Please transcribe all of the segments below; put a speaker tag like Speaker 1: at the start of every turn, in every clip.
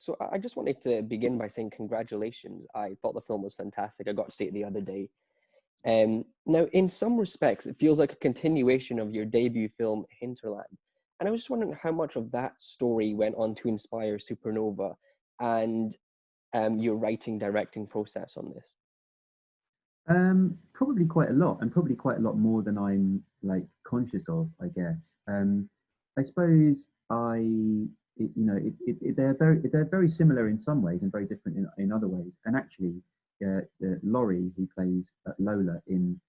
Speaker 1: So I just wanted to begin by saying congratulations. I thought the film was fantastic. I got to see it the other day. Now, in some respects, it feels like a continuation of your debut film, Hinterland. And I was just wondering how much of that story went on to inspire Supernova and your writing, directing process on this.
Speaker 2: Probably quite a lot, and probably quite a lot more than I'm like conscious of, I guess. I suppose they're very similar in some ways and very different in other ways. And actually, Laurie, who plays Lola in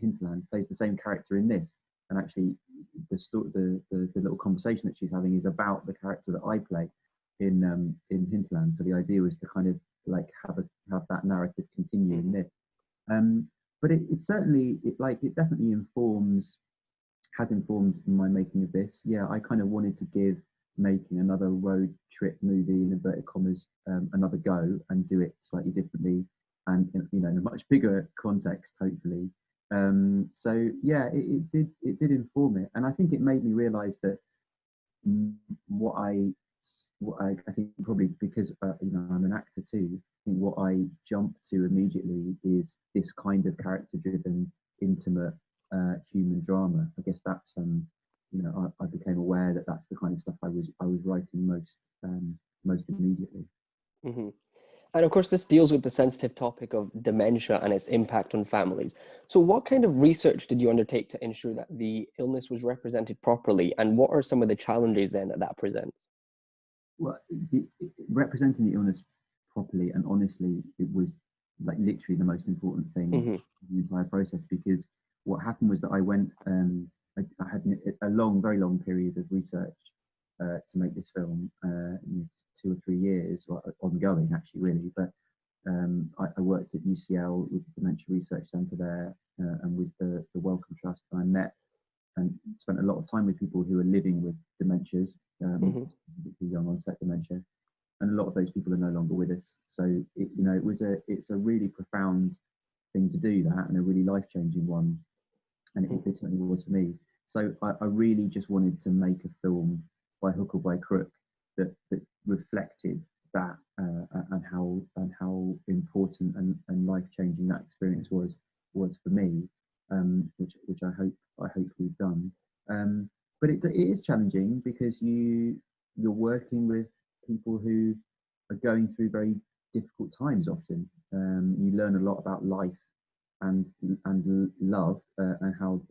Speaker 2: Hinterland, plays the same character in this. And actually, the little conversation that she's having is about the character that I play in Hinterland. So the idea was to kind of like have that narrative continue in this. But it certainly it definitely has informed my making of this. Yeah, I kind of wanted to give making another road trip movie in inverted commas another go and do it slightly differently and in a much bigger context, hopefully. So yeah, it did inform it, and I think it made me realise that what I think probably because I'm an actor too. I think what I jump to immediately is this kind of character-driven, intimate human drama. I guess that's I became aware that that's the kind of stuff I was writing most immediately.
Speaker 1: Mm-hmm. And of course, this deals with the sensitive topic of dementia and its impact on families. So what kind of research did you undertake to ensure that the illness was represented properly? And what are some of the challenges then that presents?
Speaker 2: Well, representing the illness properly and honestly, it was like literally the most important thing in the entire process, because what happened was that I went, I had a very long period of research to make this film, 2 or 3 years, or ongoing actually, really. But I worked at UCL with the Dementia Research Centre there and with the Wellcome Trust. I met and spent a lot of time with people who are living with dementias, the young-onset dementia, and a lot of those people are no longer with us. So it's a really profound thing to do that, and a really life-changing one, and it certainly was for me. So I really just wanted to make a film by hook or by crook that reflected that and how important and life-changing that experience was for me, which I hope we've done. But it is challenging because you're working with people who are going through very difficult times often. You learn a lot about life and love, and how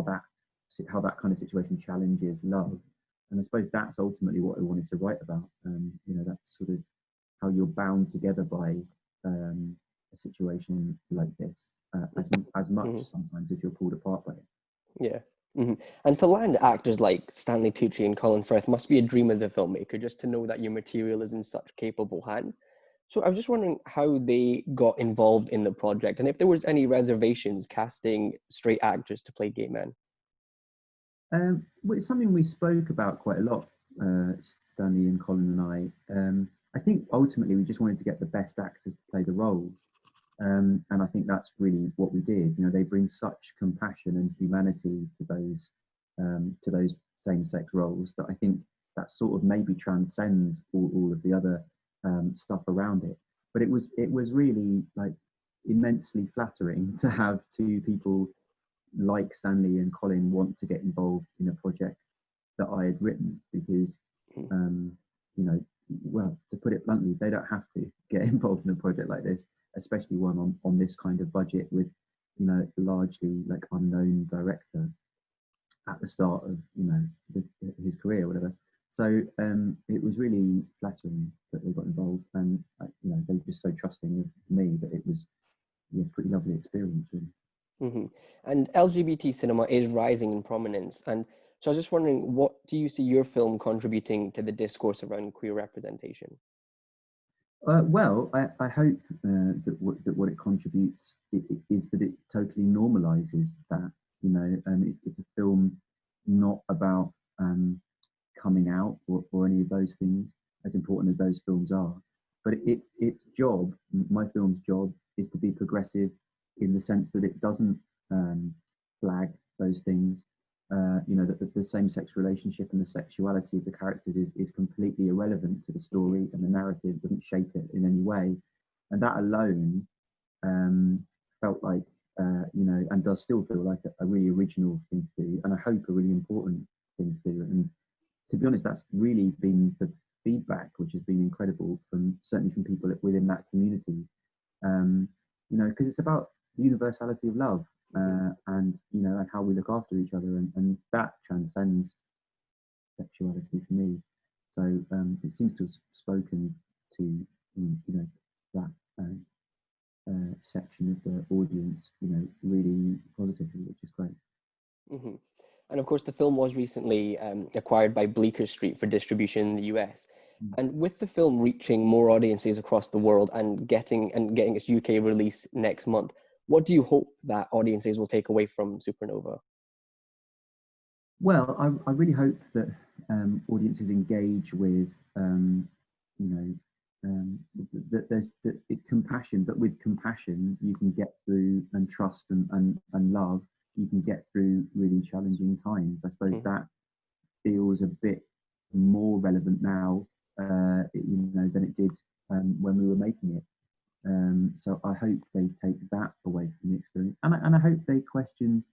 Speaker 2: that kind of situation challenges love. And I suppose that's ultimately what I wanted to write about. That's sort of how you're bound together by a situation like this, as much sometimes as you're pulled apart by it.
Speaker 1: Yeah. And to land actors like Stanley Tucci and Colin Firth must be a dream as a filmmaker, just to know that your material is in such capable hands. So I was just wondering how they got involved in the project, and if there was any reservations casting straight actors to play gay men.
Speaker 2: Well, it's something we spoke about quite a lot, Stanley and Colin and I. I think ultimately we just wanted to get the best actors to play the roles. And I think that's really what we did. They bring such compassion and humanity to those same-sex roles that I think that sort of maybe transcends all of the other stuff around it. But it was really like immensely flattering to have two people like Stanley and Colin want to get involved in a project that I had written, because well, to put it bluntly, they don't have to get involved in a project like this, especially one on this kind of budget with largely like unknown director at the start of his career or whatever. So it was really flattering that they got involved, and they were just so trusting of me that it was a pretty lovely experience, really.
Speaker 1: And LGBT cinema is rising in prominence, and so I was just wondering, what do you see your film contributing to the discourse around queer representation?
Speaker 2: Well, I hope that what it contributes is that it totally normalises that. It's a film not about coming out or any of those things, as important as those films are. But its job, my film's job, is to be progressive in the sense that it doesn't flag those things. you know, that the same-sex relationship and the sexuality of the characters is completely irrelevant to the story, and the narrative doesn't shape it in any way. And that alone felt like, you know, and does still feel like a really original thing to do, and I hope a really important thing to do. And to be honest, that's really been the feedback, which has been incredible, from certainly from people within that community. You know, because it's about the universality of love, and you know, and how we look after each other, and that transcends sexuality for me. So it seems to have spoken to, you know, that section of the audience, you know, really positively, which is great.
Speaker 1: Mm-hmm. And of course, the film was recently acquired by Bleecker Street for distribution in the US. And with the film reaching more audiences across the world and getting its UK release next month, what do you hope that audiences will take away from Supernova?
Speaker 2: Well, I really hope that audiences engage with, you know, that there's compassion, but with compassion you can get through, and trust and love, you can get through really challenging times. I suppose that feels a bit more relevant now, you know, than it did when we were making it. So I hope they take that away from the experience, and I hope they question.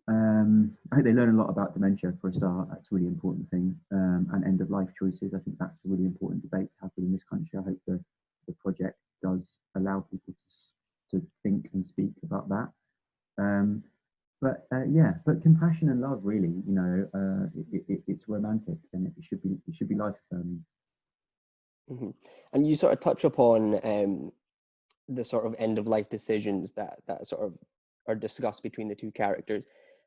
Speaker 2: I hope they learn a lot about dementia, for a start. That's a really important thing, and end of life choices. I think that's a really important debate to happen in this country. I hope the project does allow people to think and speak about that. Yeah, but compassion and love, really, you know, it's romantic, and it should be life affirming.
Speaker 1: Mm-hmm. And you sort of touch upon the sort of end of life decisions that sort of are discussed between the two characters.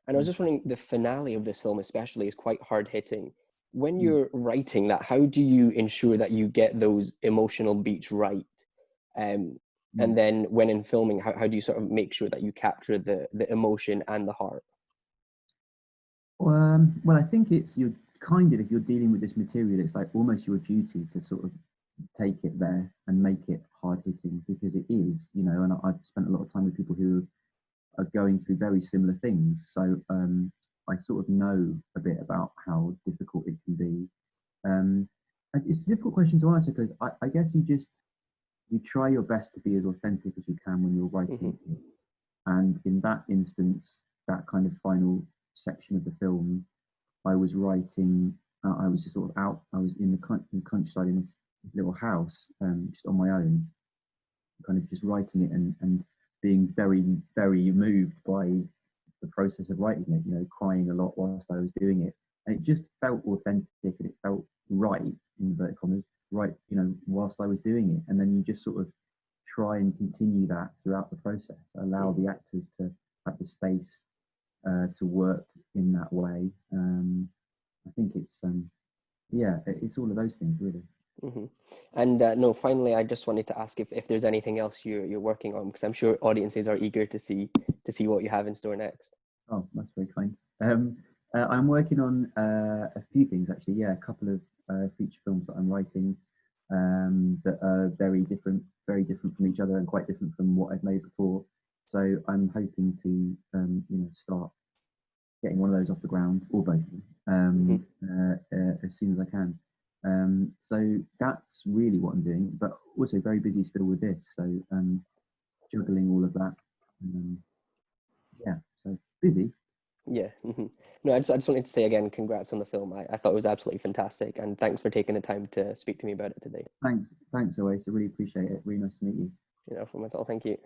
Speaker 1: And I was just wondering, the finale of this film especially is quite hard hitting. When you're writing that, how do you ensure that you get those emotional beats right? And then when in filming, how do you sort of make sure that you capture the emotion and the heart?
Speaker 2: Well, I think it's your kind of, if you're dealing with this material, it's like almost your duty to sort of take it there and make it hard hitting, because it is, you know, and I've spent a lot of time with people who are going through very similar things. So I sort of know a bit about how difficult it can be. And it's a difficult question to answer, because I guess you try your best to be as authentic as you can when you're writing. And in that instance, that kind of final section of the film, I was writing, I was just sort of out, I was in the countryside in this little house, just on my own, kind of just writing it, and being very, very moved by the process of writing it, you know, crying a lot whilst I was doing it. And it just felt authentic, and it felt right, in inverted commas, right, you know, whilst I was doing it. And then you just sort of try and continue that throughout the process, allow the actors to have the space to work in that way. I think it's, yeah, it's all of those things, really.
Speaker 1: Mm-hmm. And no, finally, I just wanted to ask if there's anything else you're working on, because I'm sure audiences are eager to see what you have in store next.
Speaker 2: Oh, that's very kind. I'm working on a few things, actually. Yeah, a couple of feature films that I'm writing, that are very different from each other, and quite different from what I've made before. So I'm hoping to, you know, start getting one of those off the ground, or both of them, as soon as I can. So that's really what I'm doing, but also very busy still with this. So juggling all of that. Yeah, so busy.
Speaker 1: Yeah. No, I just wanted to say again, congrats on the film. I thought it was absolutely fantastic, and thanks for taking the time to speak to me about it today.
Speaker 2: Thanks, Oasis. I really appreciate it. Really nice to meet you.
Speaker 1: You know, from myself, thank you.